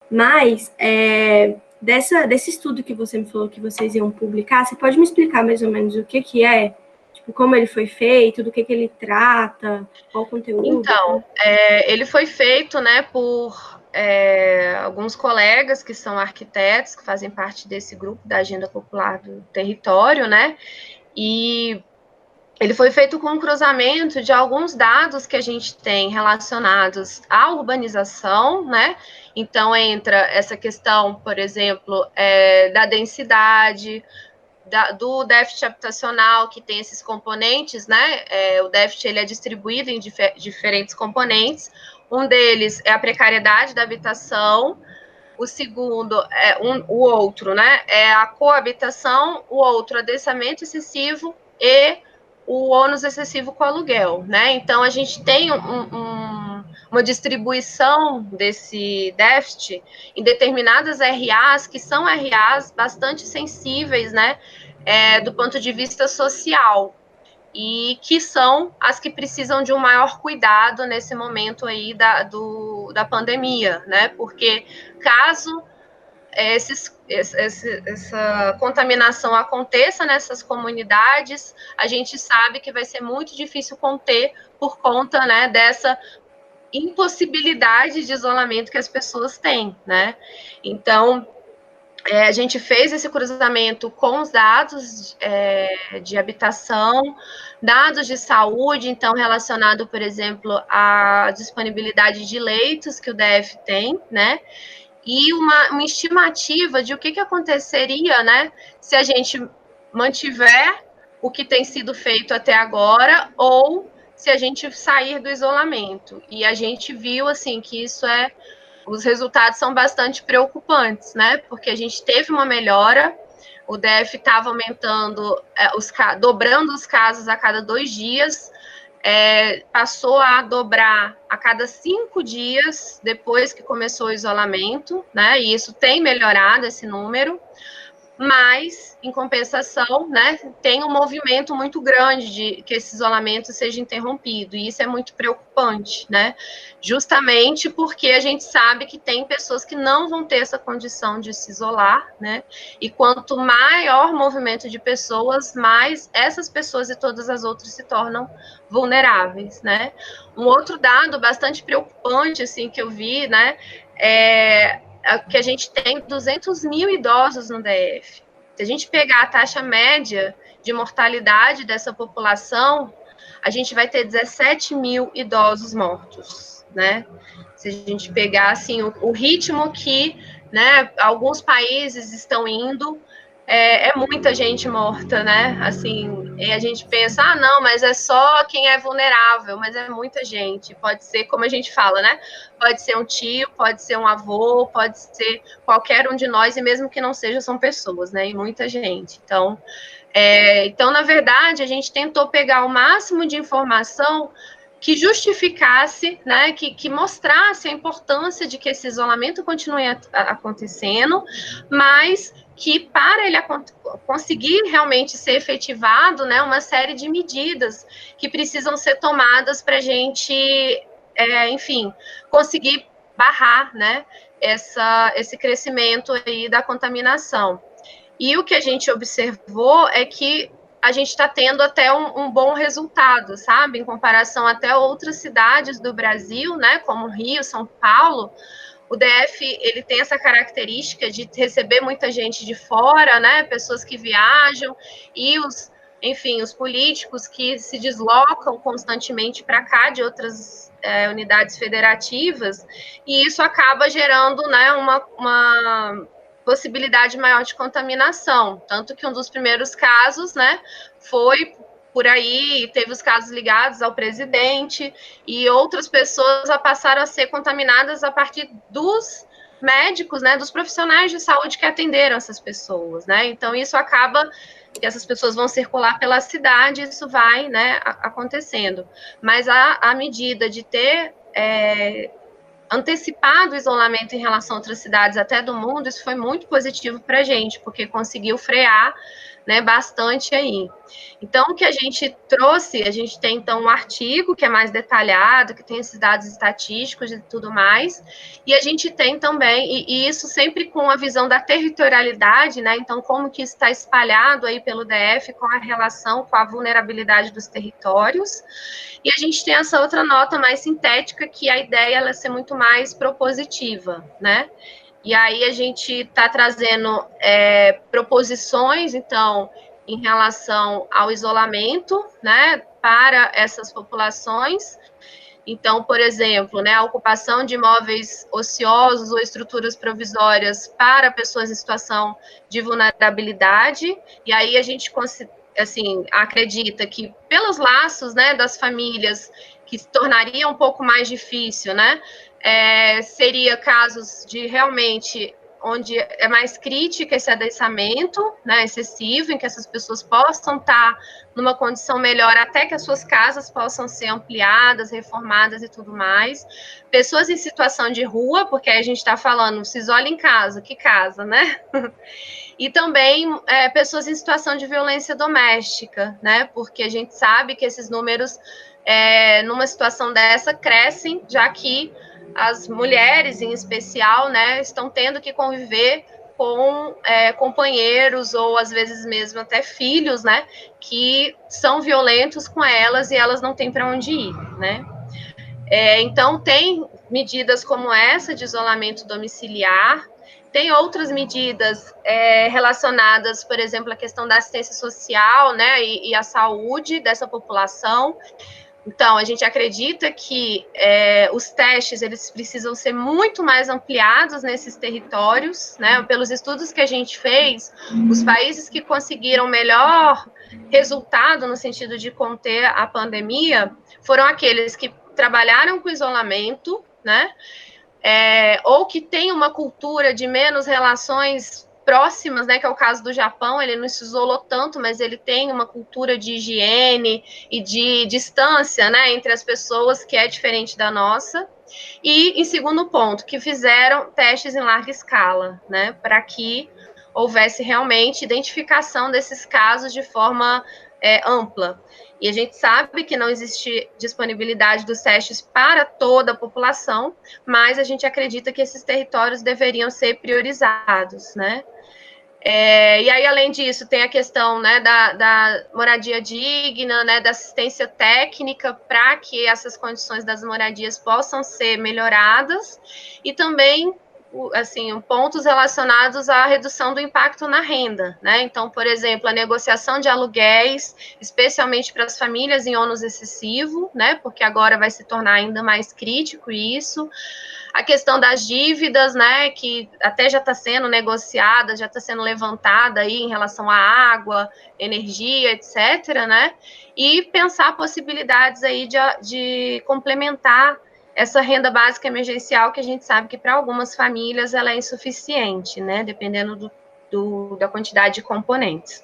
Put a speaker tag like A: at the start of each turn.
A: Mas, desse estudo que você me falou que vocês iam publicar, você pode me explicar mais ou menos o que é? Tipo, como ele foi feito, do que ele trata, qual o conteúdo?
B: Então, ele foi feito, né, por alguns colegas que são arquitetos, que fazem parte desse grupo da Agenda Popular do Território, né, e ele foi feito com um cruzamento de alguns dados que a gente tem relacionados à urbanização, né? Então, entra essa questão, por exemplo, da densidade, do déficit habitacional, que tem esses componentes, né? O déficit ele é distribuído em diferentes componentes. Um deles é a precariedade da habitação, o segundo o outro, né? É a coabitação, o outro, adensamento excessivo e o ônus excessivo com o aluguel, né? Então a gente tem uma distribuição desse déficit em determinadas RAs, que são RAs bastante sensíveis, né? Do ponto de vista social, e que são as que precisam de um maior cuidado nesse momento aí da pandemia, né? Porque caso essa contaminação aconteça nessas comunidades, a gente sabe que vai ser muito difícil conter por conta, né, dessa impossibilidade de isolamento que as pessoas têm, né? Então, a gente fez esse cruzamento com os dados de habitação, dados de saúde, então, relacionado, por exemplo, à disponibilidade de leitos que o DF tem, né? E uma estimativa de o que aconteceria, né, se a gente mantiver o que tem sido feito até agora ou se a gente sair do isolamento. E a gente viu, assim, que os resultados são bastante preocupantes, né, porque a gente teve uma melhora, o DF estava aumentando, dobrando os casos a cada 2 dias, passou a dobrar a cada 5 dias depois que começou o isolamento, né? E isso tem melhorado esse número, mas, em compensação, né, tem um movimento muito grande de que esse isolamento seja interrompido, e isso é muito preocupante, né? Justamente porque a gente sabe que tem pessoas que não vão ter essa condição de se isolar, né? E quanto maior movimento de pessoas, mais essas pessoas e todas as outras se tornam vulneráveis, né? Um outro dado bastante preocupante, assim, que eu vi, né, que a gente tem 200 mil idosos no DF. Se a gente pegar a taxa média de mortalidade dessa população, a gente vai ter 17 mil idosos mortos, né? Se a gente pegar, assim, o ritmo que, né, alguns países estão indo, muita gente morta, né? Assim, e a gente pensa, não, mas é só quem é vulnerável, mas é muita gente. Pode ser, como a gente fala, né? Pode ser um tio, pode ser um avô, pode ser qualquer um de nós, e mesmo que não seja, são pessoas, né? E muita gente. Então, na verdade, a gente tentou pegar o máximo de informação que justificasse, né, que mostrasse a importância de que esse isolamento continue acontecendo, mas que para ele conseguir realmente ser efetivado, né, uma série de medidas que precisam ser tomadas para a gente, enfim, conseguir barrar, né, esse crescimento aí da contaminação. E o que a gente observou é que a gente está tendo até um bom resultado, sabe? Em comparação até outras cidades do Brasil, né? Como Rio, São Paulo, o DF ele tem essa característica de receber muita gente de fora, né? Pessoas que viajam e os políticos que se deslocam constantemente para cá de outras unidades federativas, e isso acaba gerando, né, uma possibilidade maior de contaminação. Tanto que um dos primeiros casos, né, foi por aí, teve os casos ligados ao presidente, e outras pessoas passaram a ser contaminadas a partir dos médicos, né, dos profissionais de saúde que atenderam essas pessoas, né? Então, isso acaba que essas pessoas vão circular pela cidade, isso vai, né, acontecendo. Mas a medida de ter antecipado o isolamento em relação a outras cidades até do mundo, isso foi muito positivo para a gente, porque conseguiu frear, né, bastante aí. Então, o que a gente trouxe, a gente tem, então, um artigo que é mais detalhado, que tem esses dados estatísticos e tudo mais, e a gente tem também, e isso sempre com a visão da territorialidade, né, então, como que está espalhado aí pelo DF com a relação com a vulnerabilidade dos territórios, e a gente tem essa outra nota mais sintética, que a ideia é ser muito mais propositiva, né? E aí a gente está trazendo proposições, então, em relação ao isolamento, né, para essas populações. Então, por exemplo, né, a ocupação de imóveis ociosos ou estruturas provisórias para pessoas em situação de vulnerabilidade. E aí a gente assim, acredita que pelos laços, né, das famílias, que se tornaria um pouco mais difícil, né, seria casos de realmente onde é mais crítico esse adensamento, né, excessivo, em que essas pessoas possam estar numa condição melhor até que as suas casas possam ser ampliadas, reformadas e tudo mais. Pessoas em situação de rua, porque a gente está falando, se isola em casa, que casa, né? E também pessoas em situação de violência doméstica, né? Porque a gente sabe que esses números, numa situação dessa, crescem, já que as mulheres, em especial, né, estão tendo que conviver com companheiros ou, às vezes, mesmo até filhos, né, que são violentos com elas e elas não têm para onde ir, né? Então, tem medidas como essa de isolamento domiciliar, tem outras medidas relacionadas, por exemplo, à questão da assistência social, né, e à saúde dessa população. Então, a gente acredita que os testes eles precisam ser muito mais ampliados nesses territórios, né? Pelos estudos que a gente fez, os países que conseguiram melhor resultado no sentido de conter a pandemia foram aqueles que trabalharam com isolamento, né? Ou que tem uma cultura de menos relações próximas, né, que é o caso do Japão, ele não se isolou tanto, mas ele tem uma cultura de higiene e de distância, né, entre as pessoas que é diferente da nossa. E, em segundo ponto, que fizeram testes em larga escala, né, para que houvesse realmente identificação desses casos de forma ampla. E a gente sabe que não existe disponibilidade dos testes para toda a população, mas a gente acredita que esses territórios deveriam ser priorizados, né? E aí, além disso, tem a questão, né, da moradia digna, né, da assistência técnica para que essas condições das moradias possam ser melhoradas, e também, assim, pontos relacionados à redução do impacto na renda, né? Então, por exemplo, a negociação de aluguéis, especialmente para as famílias em ônus excessivo, né? Porque agora vai se tornar ainda mais crítico isso. A questão das dívidas, né, que até já está sendo negociada, já está sendo levantada aí em relação à água, energia, etc., né, e pensar possibilidades aí de complementar essa renda básica emergencial, que a gente sabe que para algumas famílias ela é insuficiente, né, dependendo da quantidade de componentes.